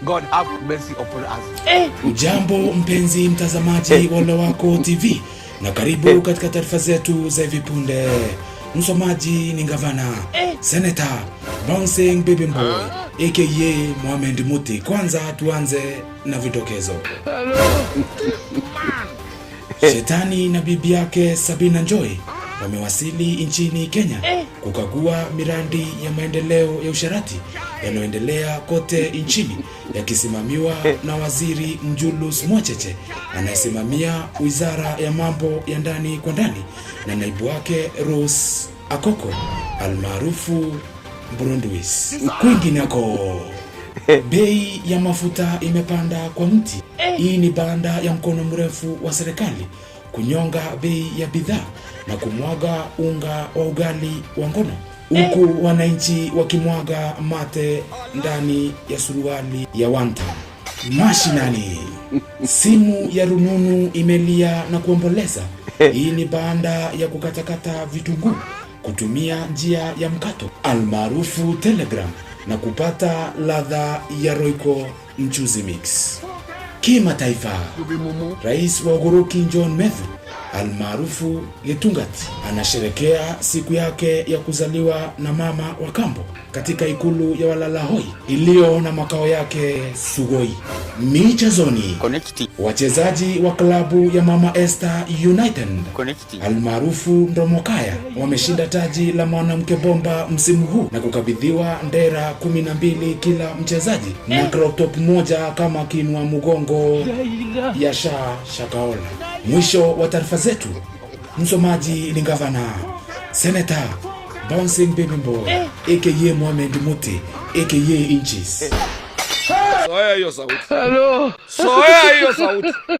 God have mercy upon us. Ujambo mpenzi mtazamaji wa Lowako TV na karibu katika taarifa zetu za hivi punde. Msomaji ni Gavana Senator Bouncing Baby Boy aka Mohamed Muti. Kwanza tuanze na vidokezo. Shetani na bibi yake Sabina Joy wamewasili nchini Kenya kukagua miradi ya maendeleo ya usharati yanayoendelea kote nchini, yakisimamiwa na Waziri Njulus Mwacheche anayesimamia Wizara ya Mambo ya Ndani kwa Ndani na naibu wake Rose Akoko almaarufu Brundwis. Kwingineko, bei ya mafuta imepanda kwa mti. Hii ni baada ya mkono mrefu wa serikali kunyonga bei ya bidhaa na kumwaga unga wa ugali wa ngono, huku wananchi wakimwaga mate ndani ya suruali ya wanta. Mashinani, simu ya rununu imelia na kuomboleza. Hii ni baada ya kukatakata vitunguu kutumia njia ya mkato almaarufu Telegram na kupata ladha ya Royco mchuzi mix. Kimataifa, Rais wa Uguruki John Methu almaarufu Getungati anasherekea siku yake ya kuzaliwa na mama wa kambo katika ikulu ya Walalahoi iliyo na makao yake Sugoi. Michezoni, wachezaji wa klabu ya Mama Esther United almaarufu Ndomokaya wameshinda taji la mwanamke bomba msimu huu na kukabidhiwa ndera 12 kila mchezaji na crop top moja kama kinwa mgongo ya Shakaola. Mwisho wa taarifa zetu. Msomaji ni Gavana Senator Bouncing Baby Boy aka Mohamed Muti aka Inches. Soya hiyo sauti.